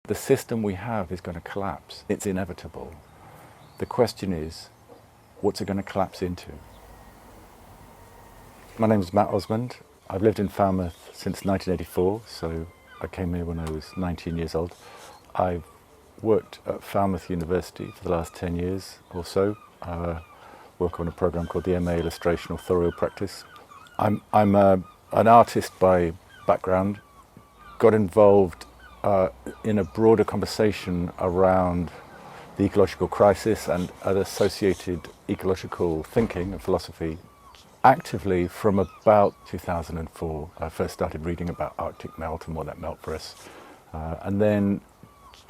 the system we have is going to collapse. It's inevitable. The question is, what's it going to collapse into? My name is Mat Osmond. I've lived in Falmouth since 1984, so I came here when I was 19 years old. I've worked at Falmouth University for the last 10 years or so. Work on a program called the MA Illustration Authorial Practice. I'm an artist by background. Got involved in a broader conversation around the ecological crisis and associated ecological thinking and philosophy actively from about 2004. I first started reading about Arctic melt and what that meant for us. And then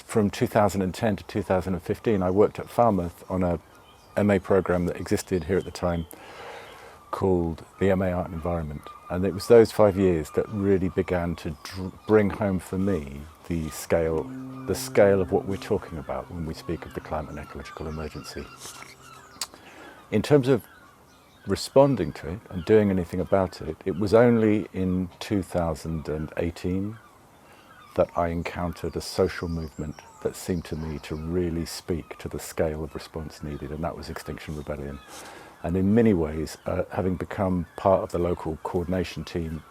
from 2010 to 2015, I worked at Falmouth on a MA program that existed here at the time called the MA Art and Environment. And it was those 5 years that really began to bring home for me the scale of what we're talking about when we speak of the climate and ecological emergency. In terms of responding to it and doing anything about it, it was only in 2018 that I encountered a social movement that seemed to me to really speak to the scale of response needed, and that was Extinction Rebellion. And in many ways, having become part of the local coordination team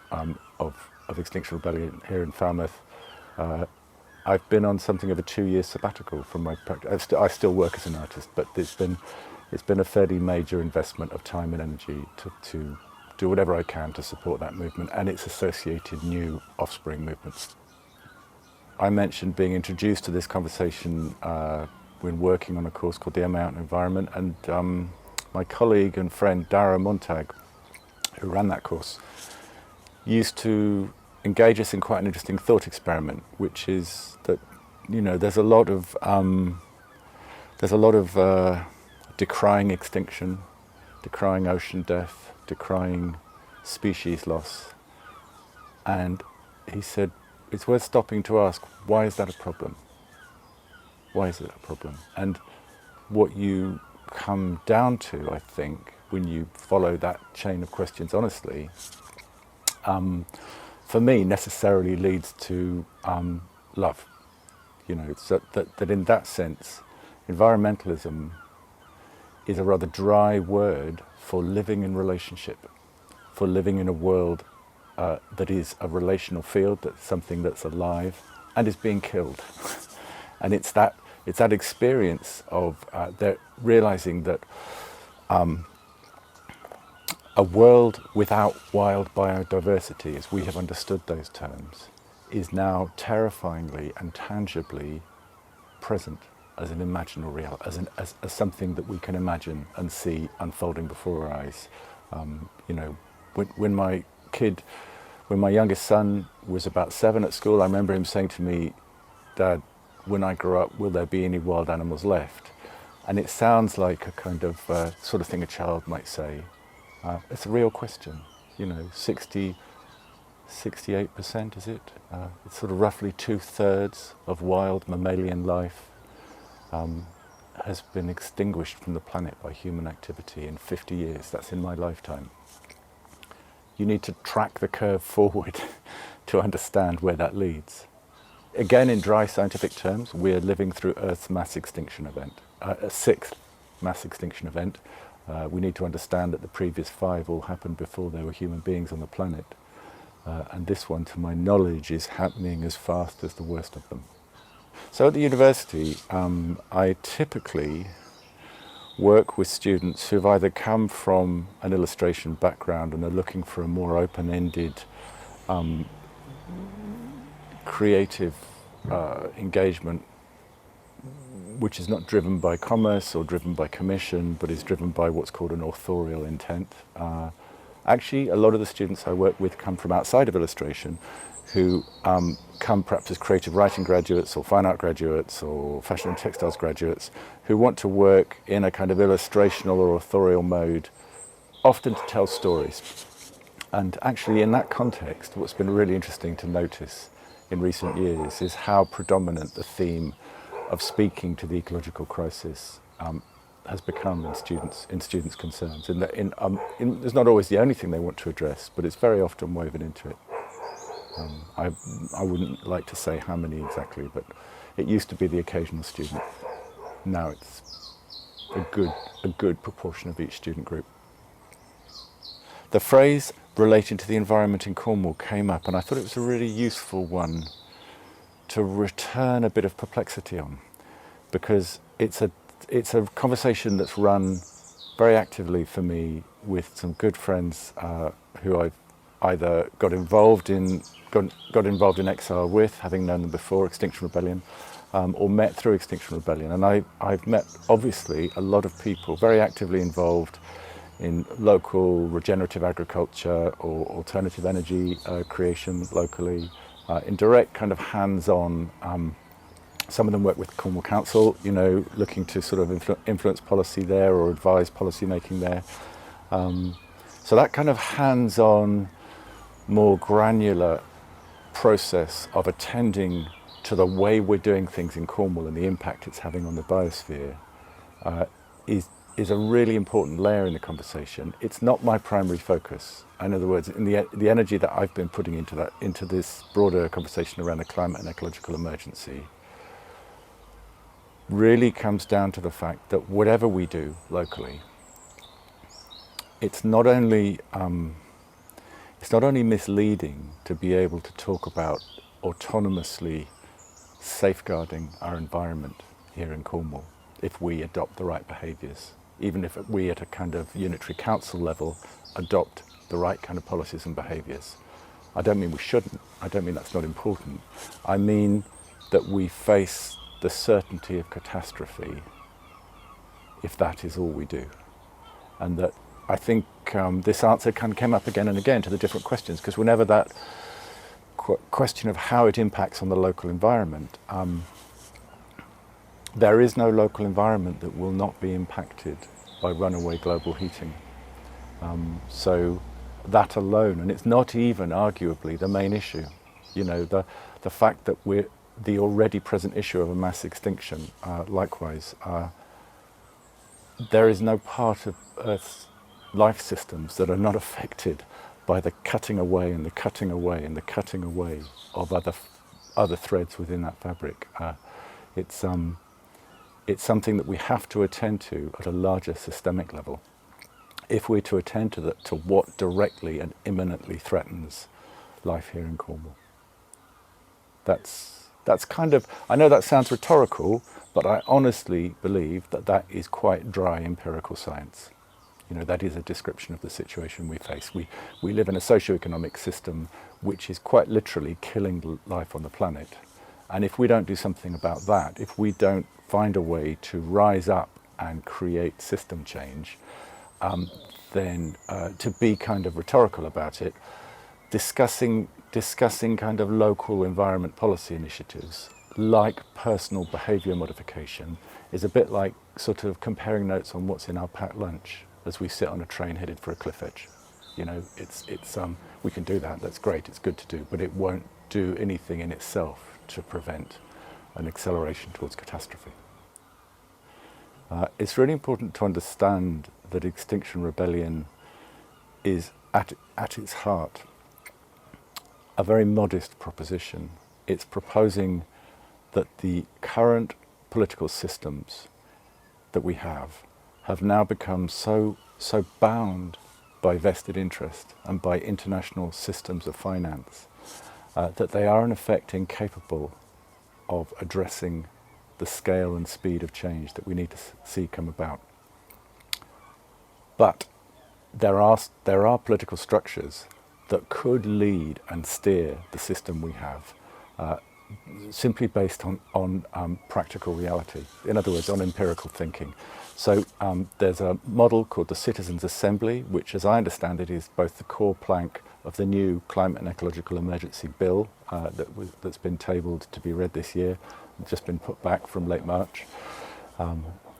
of Extinction Rebellion here in Falmouth, I've been on something of a 2-year sabbatical from my practice. I still work as an artist, but it's been a fairly major investment of time and energy to do whatever I can to support that movement and its associated new offspring movements. I mentioned being introduced to this conversation when working on a course called the MA Art and Environment, and my colleague and friend Dara Montag, who ran that course, used to engage us in quite an interesting thought experiment, which is that, you know, there's a lot of decrying extinction, decrying ocean death, decrying species loss, and he said, it's worth stopping to ask, why is that a problem? Why is it a problem? And what you come down to, I think, when you follow that chain of questions honestly, for me, necessarily leads to love. You know, so that in that sense, environmentalism is a rather dry word for living in relationship, for living in a world that is a relational field, that's something that's alive and is being killed. And it's that experience of realizing that a world without wild biodiversity, as we have understood those terms, is now terrifyingly and tangibly present as an imaginal reality, as something that we can imagine and see unfolding before our eyes. You know, when my youngest son was about 7 at school, I remember him saying to me, "Dad, when I grow up, will there be any wild animals left?" And it sounds like a kind of sort of thing a child might say. It's a real question. You know, 68%, is it? It's sort of roughly 2/3 of wild mammalian life has been extinguished from the planet by human activity in 50 years. That's in my lifetime. You need to track the curve forward to understand where that leads. Again, in dry scientific terms, we're living through Earth's mass extinction event, a 6th mass extinction event. We need to understand that the previous 5 all happened before there were human beings on the planet. And this one, to my knowledge, is happening as fast as the worst of them. So at the university, I typically work with students who've either come from an illustration background and are looking for a more open-ended, creative engagement, which is not driven by commerce or driven by commission, but is driven by what's called an authorial intent. Actually, a lot of the students I work with come from outside of illustration, who come perhaps as creative writing graduates or fine art graduates or fashion and textiles graduates, who want to work in a kind of illustrational or authorial mode, often to tell stories. And actually in that context, what's been really interesting to notice in recent years is how predominant the theme of speaking to the ecological crisis has become in students' concerns. It's not always the only thing they want to address, but it's very often woven into it. I wouldn't like to say how many exactly, but It used to be the occasional student. Now it's a good proportion of each student group. The phrase relating to the environment in Cornwall came up, and I thought it was a really useful one to return a bit of perplexity on, because it's a conversation that's run very actively for me with some good friends who I've either got involved in exile with, having known them before Extinction Rebellion, or met through Extinction Rebellion. And I've met, obviously, a lot of people very actively involved in local regenerative agriculture or alternative energy creation locally, in direct kind of hands-on. Some of them work with Cornwall Council, you know, looking to sort of influence policy there or advise policy making there. So that kind of hands-on, more granular process of attending to the way we're doing things in Cornwall and the impact it's having on the biosphere is a really important layer in the conversation. It's not my primary focus. In other words, in the energy that I've been putting into this broader conversation around the climate and ecological emergency really comes down to the fact that whatever we do locally, it's not only misleading to be able to talk about autonomously safeguarding our environment here in Cornwall if we adopt the right behaviours, even if we at a kind of unitary council level adopt the right kind of policies and behaviours. I don't mean we shouldn't, I don't mean that's not important. I mean that we face the certainty of catastrophe if that is all we do. And that I think this answer kind of came up again and again to the different questions, because whenever that question of how it impacts on the local environment, there is no local environment that will not be impacted by runaway global heating. So that alone, and it's not even arguably the main issue, you know, the fact that we're the already present issue of a mass extinction, likewise, there is no part of Earth's life systems that are not affected by the cutting away and the cutting away and the cutting away of other threads within that fabric. It's something that we have to attend to at a larger systemic level if we're to attend to what directly and imminently threatens life here in Cornwall. That's kind of, I know that sounds rhetorical, but I honestly believe that that is quite dry empirical science. You know, that is a description of the situation we face. We live in a socio-economic system which is quite literally killing life on the planet. And if we don't do something about that, if we don't find a way to rise up and create system change, then to be kind of rhetorical about it, discussing kind of local environment policy initiatives like personal behaviour modification is a bit like sort of comparing notes on what's in our packed lunch as we sit on a train headed for a cliff edge. You know, it's we can do that, that's great, it's good to do, but it won't do anything in itself to prevent an acceleration towards catastrophe. It's really important to understand that Extinction Rebellion is at its heart a very modest proposition. It's proposing that the current political systems that we have now become so bound by vested interest and by international systems of finance that they are in effect incapable of addressing the scale and speed of change that we need to see come about. But there are political structures that could lead and steer the system we have, simply based on practical reality. In other words, on empirical thinking. So there's a model called the Citizens' Assembly, which, as I understand it, is both the core plank of the new Climate and Ecological Emergency Bill that's been tabled to be read this year, just been put back from late March.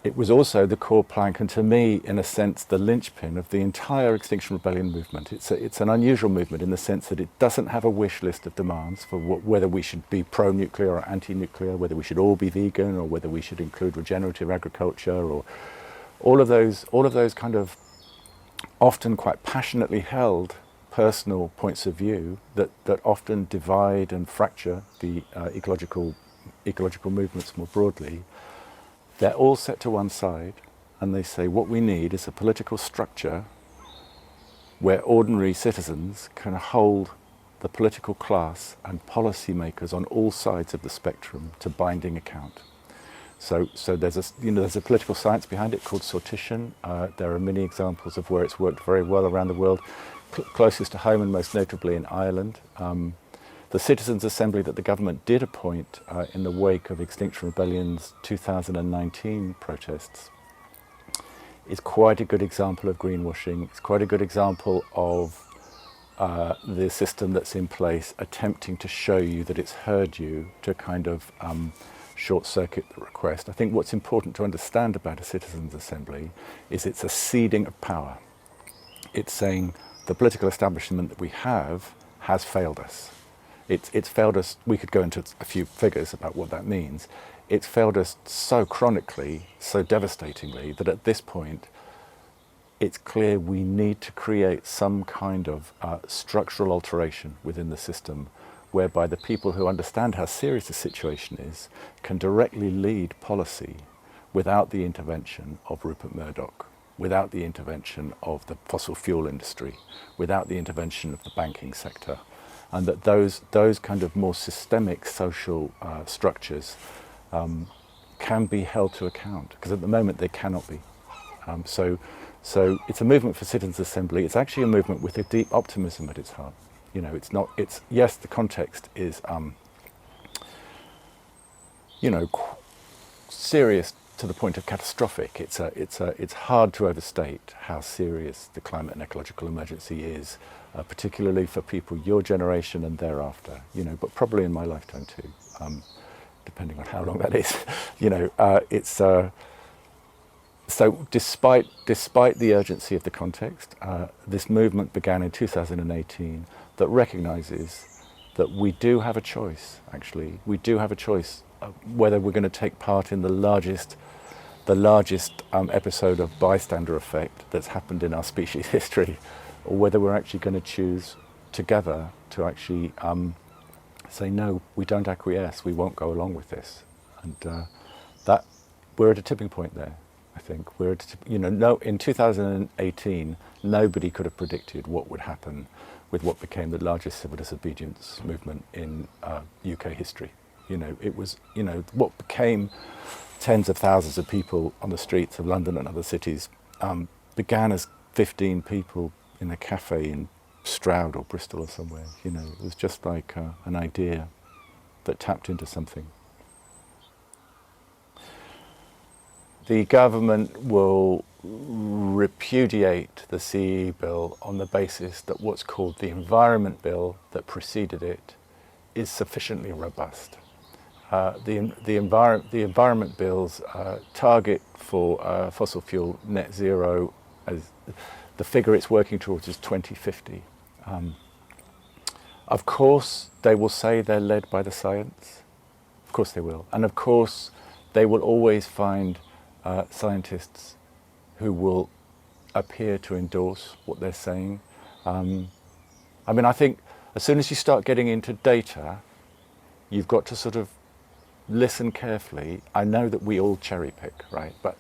It was also the core plank, and to me, in a sense, the linchpin of the entire Extinction Rebellion movement. It's an unusual movement in the sense that it doesn't have a wish list of demands for whether we should be pro-nuclear or anti-nuclear, whether we should all be vegan, or whether we should include regenerative agriculture, or all of those kind of often quite passionately held personal points of view that often divide and fracture the ecological ecological movements more broadly, they're all set to one side, and they say what we need is a political structure where ordinary citizens can hold the political class and policymakers on all sides of the spectrum to binding account. So there's a political science behind it called sortition. There are many examples of where it's worked very well around the world, closest to home and most notably in Ireland. The Citizens' Assembly that the government did appoint in the wake of Extinction Rebellion's 2019 protests is quite a good example of greenwashing. It's quite a good example of the system that's in place attempting to show you that it's heard you to kind of short-circuit the request. I think what's important to understand about a Citizens' Assembly is it's a ceding of power. It's saying the political establishment that we have has failed us. It's failed us. We could go into a few figures about what that means. It's failed us so chronically, so devastatingly, that at this point it's clear we need to create some kind of structural alteration within the system whereby the people who understand how serious the situation is can directly lead policy without the intervention of Rupert Murdoch, without the intervention of the fossil fuel industry, without the intervention of the banking sector, and that those kind of more systemic social structures can be held to account, because at the moment they cannot be. So it's a movement for Citizens' Assembly. It's actually a movement with a deep optimism at its heart. You know, it's not. It's yes, the context is, serious to the point of catastrophic. It's hard to overstate how serious the climate and ecological emergency is, particularly for people your generation and thereafter. You know, but probably in my lifetime too, depending on how long that is. So despite the urgency of the context, this movement began in 2018 that recognises that we do have a choice, actually. We do have a choice of whether we're going to take part in the largest episode of bystander effect that's happened in our species history, or whether we're actually going to choose together to actually say, no, we don't acquiesce, we won't go along with this. And that we're at a tipping point there. I think in 2018, nobody could have predicted what would happen with what became the largest civil disobedience movement in UK history. It was, what became tens of thousands of people on the streets of London and other cities began as 15 people in a cafe in Stroud or Bristol or somewhere. It was just like an idea that tapped into something. The government will repudiate the CE bill on the basis that what's called the Environment Bill that preceded it is sufficiently robust. The Environment Bill's target for fossil fuel net zero, as the figure it's working towards, is 2050. Of course, they will say they're led by the science. Of course they will. And of course, they will always find scientists who will appear to endorse what they're saying. I think as soon as you start getting into data, you've got to sort of listen carefully. I know that we all cherry pick, right? But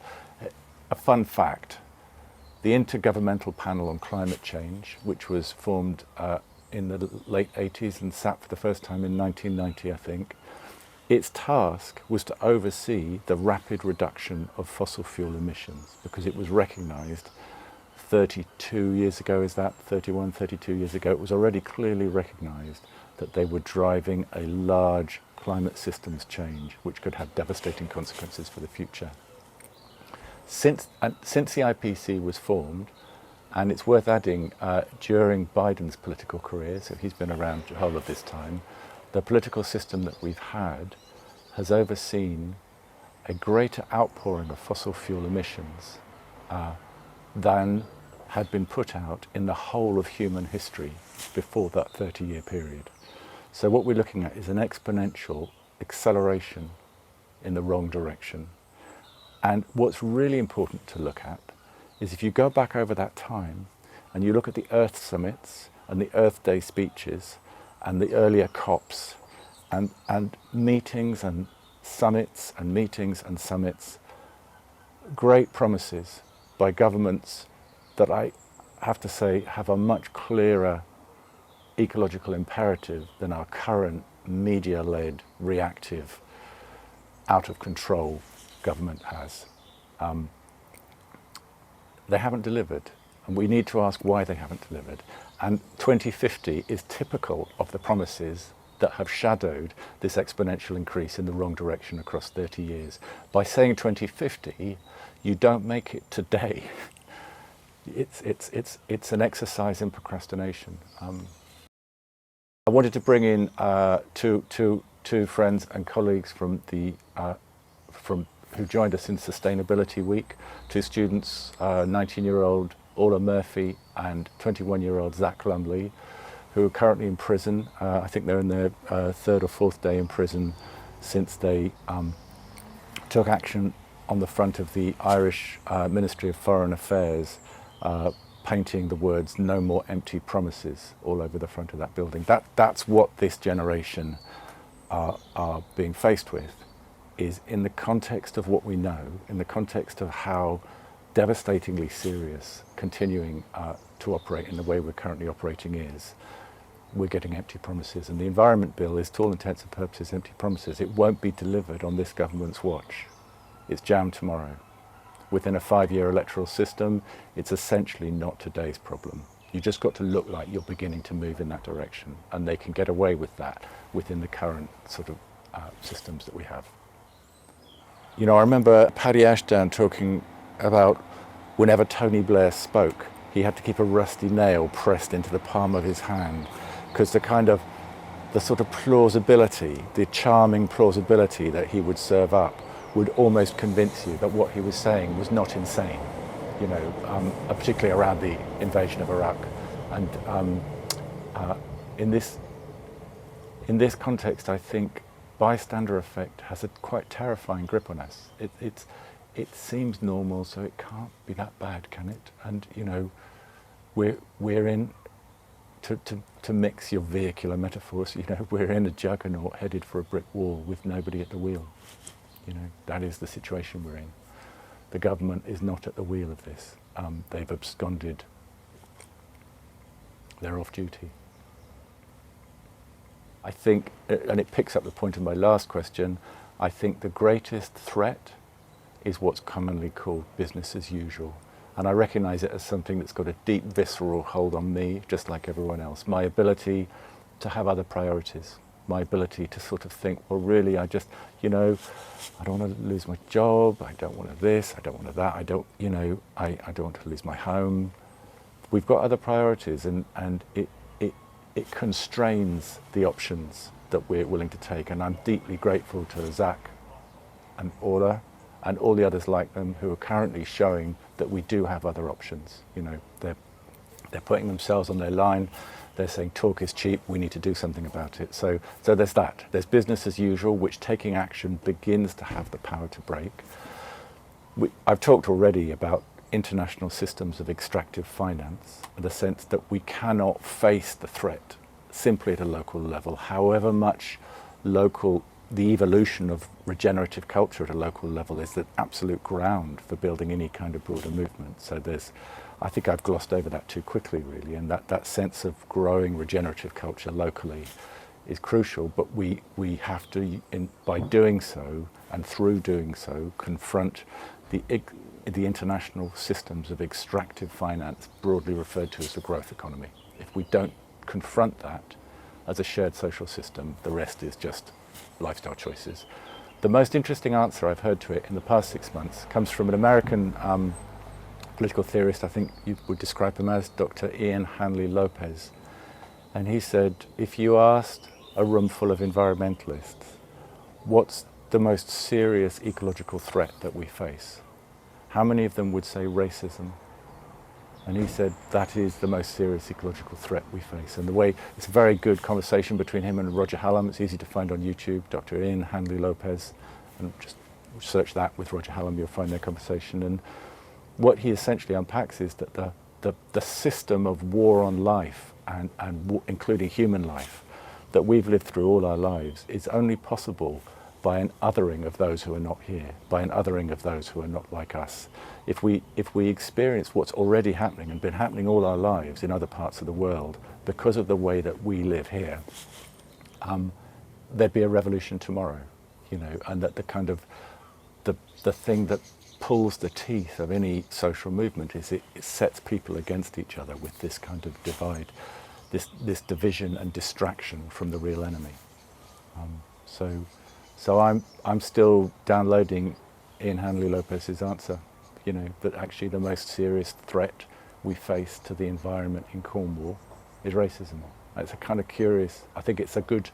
a fun fact, the Intergovernmental Panel on Climate Change, which was formed in the late 80s and sat for the first time in 1990, I think, its task was to oversee the rapid reduction of fossil fuel emissions, because it was recognised 32 years ago, 32 years ago, it was already clearly recognised that they were driving a large climate systems change which could have devastating consequences for the future. Since the IPC was formed, and it's worth adding, during Biden's political career, so he's been around the whole of this time, the political system that we've had has overseen a greater outpouring of fossil fuel emissions than had been put out in the whole of human history before that 30-year period. So what we're looking at is an exponential acceleration in the wrong direction. And what's really important to look at is if you go back over that time and you look at the Earth summits and the Earth Day speeches and the earlier COPs and meetings and summits and meetings and summits, great promises by governments that I have to say have a much clearer ecological imperative than our current media-led, reactive, out-of-control government has. They haven't delivered, and we need to ask why they haven't delivered. And 2050 is typical of the promises that have shadowed this exponential increase in the wrong direction across 30 years. By saying 2050, you don't make it today. It's an exercise in procrastination. I wanted to bring in two friends and colleagues from who joined us in Sustainability Week. Two students, 19-year-old Orla Murphy and 21-year-old Zach Lumley, who are currently in prison. I think they're in their third or fourth day in prison since they took action on the front of the Irish Ministry of Foreign Affairs, painting the words "No more empty promises" all over the front of that building. That's what this generation are being faced with, is in the context of what we know, in the context of how devastatingly serious continuing to operate in the way we're currently operating is, we're getting empty promises. And the Environment Bill is, to all intents and purposes, empty promises. It won't be delivered on this government's watch. It's jammed tomorrow. Within a 5-year electoral system, it's essentially not today's problem. You just got to look like you're beginning to move in that direction, and they can get away with that within the current sort of systems that we have. You know, I remember Paddy Ashdown talking about whenever Tony Blair spoke, he had to keep a rusty nail pressed into the palm of his hand, because the sort of plausibility, the charming plausibility that he would serve up would almost convince you that what he was saying was not insane, you know, particularly around the invasion of Iraq. And in this context, I think bystander effect has a quite terrifying grip on us. It seems normal, so it can't be that bad, can it? And you know, we're in, to mix your vehicular metaphors, you know, we're in a juggernaut headed for a brick wall with nobody at the wheel. You know, that is the situation we're in. The government is not at the wheel of this. They've absconded. They're off duty. I think, and it picks up the point of my last question, I think the greatest threat is what's commonly called business as usual. And I recognize it as something that's got a deep visceral hold on me, just like everyone else. My ability to have other priorities, my ability to sort of think, well, really, I just, you know, I don't want to lose my job, I don't want this, I don't want that, I don't, you know, I don't want to lose my home. We've got other priorities, and it constrains the options that we're willing to take. And I'm deeply grateful to Zach and Orla and all the others like them who are currently showing that we do have other options. You know, they're putting themselves on their line. They're saying talk is cheap, we need to do something about it. So there's that. There's business as usual, which taking action begins to have the power to break. I've talked already about international systems of extractive finance, in the sense that we cannot face the threat simply at a local level, however much local, the evolution of regenerative culture at a local level is the absolute ground for building any kind of broader movement. So I think I've glossed over that too quickly, really, and that sense of growing regenerative culture locally is crucial, but we have to, by doing so and through doing so, confront the international systems of extractive finance, broadly referred to as the growth economy. If we don't confront that as a shared social system, the rest is just lifestyle choices. The most interesting answer I've heard to it in the past 6 months comes from an American political theorist, I think you would describe him as, Dr. Ian Hanley Lopez. And he said, if you asked a room full of environmentalists, what's the most serious ecological threat that we face? How many of them would say racism? And he said that is the most serious ecological threat we face. And the way, it's a very good conversation between him and Roger Hallam. It's easy to find on YouTube, Dr. Ian Hanley Lopez, and just search that with Roger Hallam, you'll find their conversation. And what he essentially unpacks is that the system of war on life, and including human life, that we've lived through all our lives is only possible by an othering of those who are not here, by an othering of those who are not like us. If we experience what's already happening and been happening all our lives in other parts of the world because of the way that we live here, there'd be a revolution tomorrow, you know, and that the kind of the thing that pulls the teeth of any social movement is it sets people against each other with this kind of divide, this division and distraction from the real enemy. So I'm still downloading Ian Hanley Lopez's answer, you know, that actually the most serious threat we face to the environment in Cornwall is racism. It's a kind of curious, I think it's a good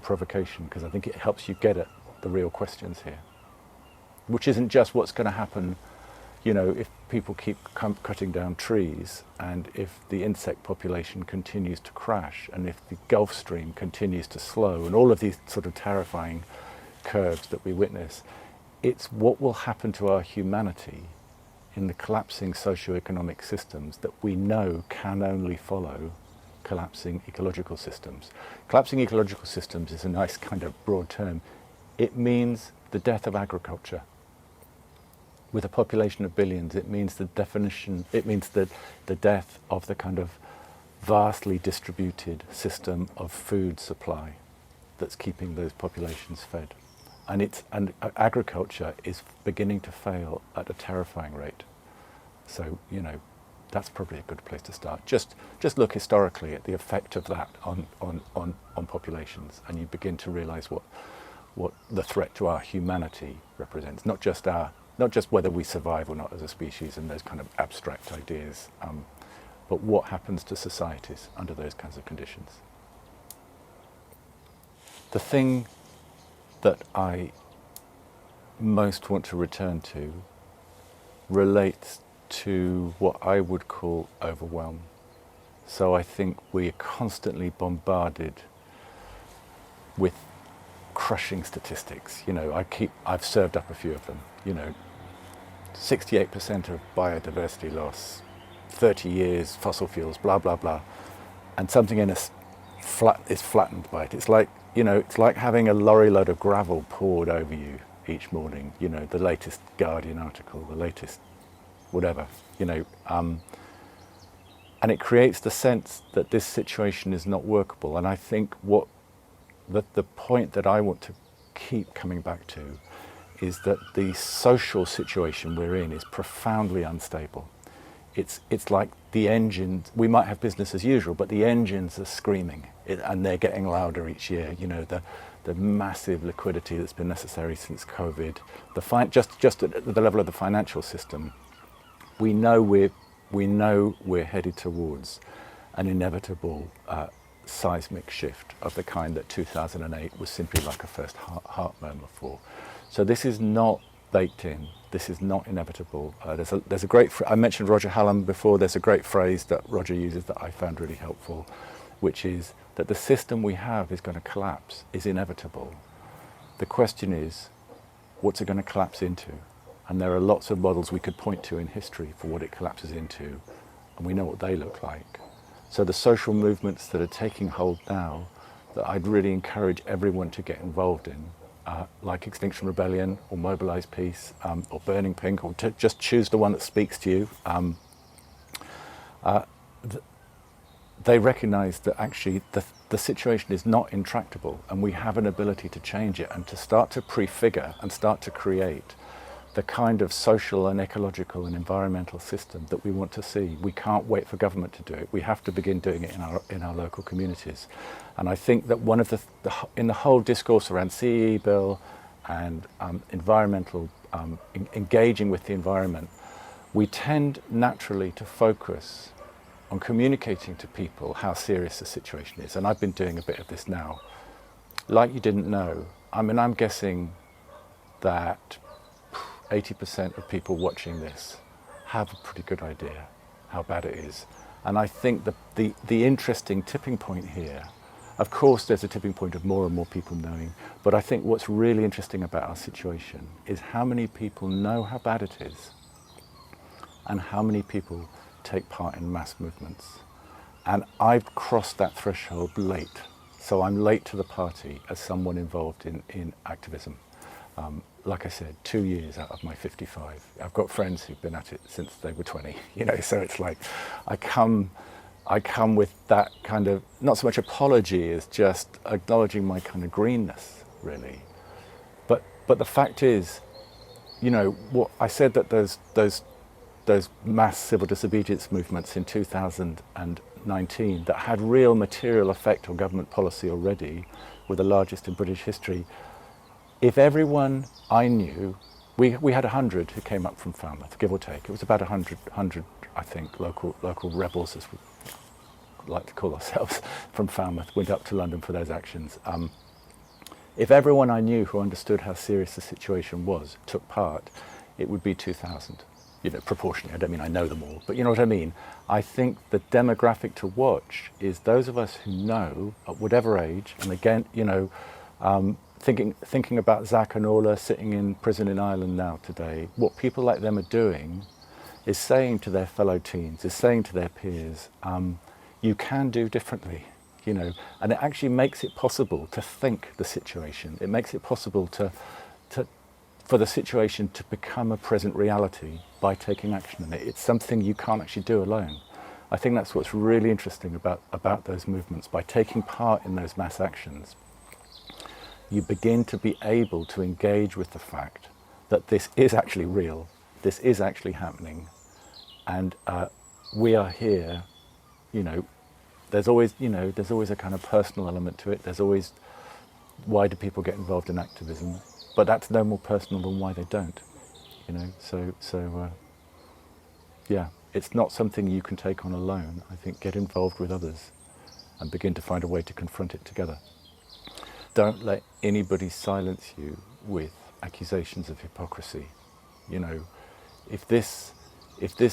provocation, because I think it helps you get at the real questions here, which isn't just what's going to happen, you know, if people keep cutting down trees, and if the insect population continues to crash, and if the Gulf Stream continues to slow, and all of these sort of terrifying curves that we witness. It's what will happen to our humanity in the collapsing socio-economic systems that we know can only follow collapsing ecological systems. Collapsing ecological systems is a nice kind of broad term. It means the death of agriculture. With a population of billions, it means the death of the kind of vastly distributed system of food supply that's keeping those populations fed. And agriculture is beginning to fail at a terrifying rate. So, you know, that's probably a good place to start. Just look historically at the effect of that on populations, and you begin to realize what the threat to our humanity represents. Not just whether we survive or not as a species and those kind of abstract ideas, but what happens to societies under those kinds of conditions. The thing that I most want to return to relates to what I would call overwhelm. So I think we are constantly bombarded with crushing statistics. You know, I've served up a few of them. You know, 68% of biodiversity loss, 30 years, fossil fuels, blah, blah, blah. And something in us is flattened by it. It's like, you know, it's like having a lorry load of gravel poured over you each morning. You know, the latest Guardian article, the latest whatever, you know. And it creates the sense that this situation is not workable. And I think the point that I want to keep coming back to is that the social situation we're in is profoundly unstable. It's like the engines, we might have business as usual, but the engines are screaming, and they're getting louder each year. You know, the massive liquidity that's been necessary since COVID, just at the level of the financial system, we know we're headed towards an inevitable seismic shift of the kind that 2008 was simply like a first heart murmur for. So this is not baked in. This is not inevitable. There's a great, I mentioned Roger Hallam before, there's a great phrase that Roger uses that I found really helpful, which is that the system we have is going to collapse, is inevitable. The question is, what's it going to collapse into? And there are lots of models we could point to in history for what it collapses into, and we know what they look like. So the social movements that are taking hold now, that I'd really encourage everyone to get involved in, like Extinction Rebellion or Mobilise Peace or Burning Pink, or just choose the one that speaks to you. They recognise that actually the situation is not intractable, and we have an ability to change it and to start to prefigure and start to create the kind of social and ecological and environmental system that we want to see. We can't wait for government to do it. We have to begin doing it in our local communities. And I think that one of in the whole discourse around CEE bill and environmental, engaging with the environment, we tend naturally to focus on communicating to people how serious the situation is. And I've been doing a bit of this now. Like you didn't know, I mean, I'm guessing that 80% of people watching this have a pretty good idea how bad it is. And I think the interesting tipping point here, of course there's a tipping point of more and more people knowing, but I think what's really interesting about our situation is how many people know how bad it is and how many people take part in mass movements. And I've crossed that threshold late. So I'm late to the party as someone involved in activism. Like I said, 2 years out of my 55. I've got friends who've been at it since they were 20, you know, so it's like I come with that kind of, not so much apology as just acknowledging my kind of greenness, really. But the fact is, you know, what I said, that those mass civil disobedience movements in 2019 that had real material effect on government policy already, were the largest in British history. If everyone I knew, we had 100 who came up from Falmouth, give or take. It was about 100 I think, local rebels, as we like to call ourselves, from Falmouth, went up to London for those actions. If everyone I knew who understood how serious the situation was took part, it would be 2,000. You know, proportionally. I don't mean I know them all, but you know what I mean. I think the demographic to watch is those of us who know, at whatever age, and again, you know, thinking about Zach and Orla sitting in prison in Ireland now today, what people like them are doing is saying to their fellow teens, is saying to their peers, you can do differently, you know, and it actually makes it possible to think the situation. It makes it possible for the situation to become a present reality by taking action in it. It's something you can't actually do alone. I think that's what's really interesting about those movements. By taking part in those mass actions, you begin to be able to engage with the fact that this is actually real, this is actually happening, and we are here. You know, there's always a kind of personal element to it. There's always, why do people get involved in activism? But that's no more personal than why they don't, you know. So yeah, it's not something you can take on alone. I think get involved with others and begin to find a way to confront it together. Don't let anybody silence you with accusations of hypocrisy. You know, if this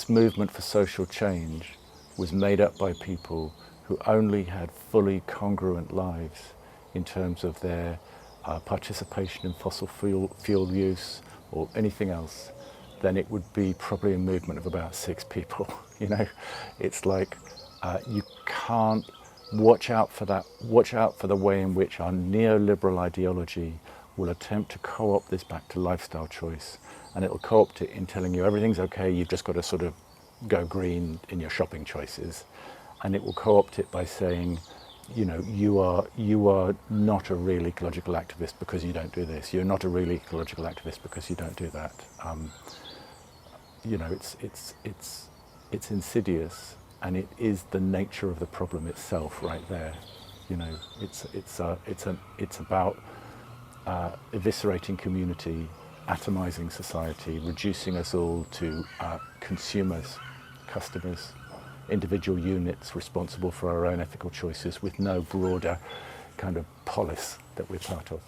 movement for social change was made up by people who only had fully congruent lives in terms of their participation in fossil fuel use or anything else, then it would be probably a movement of about 6 people. You know, it's like you can't watch out for that. Watch out for the way in which our neoliberal ideology will attempt to co-opt this back to lifestyle choice, and it will co-opt it in telling you everything's okay. You've just got to sort of go green in your shopping choices, and it will co-opt it by saying, you know, you are not a real ecological activist because you don't do this. You're not a real ecological activist because you don't do that. You know, it's insidious, and it is the nature of the problem itself right there. You know, it's about eviscerating community, atomizing society, reducing us all to consumers, customers, individual units responsible for our own ethical choices with no broader kind of polis that we're part of.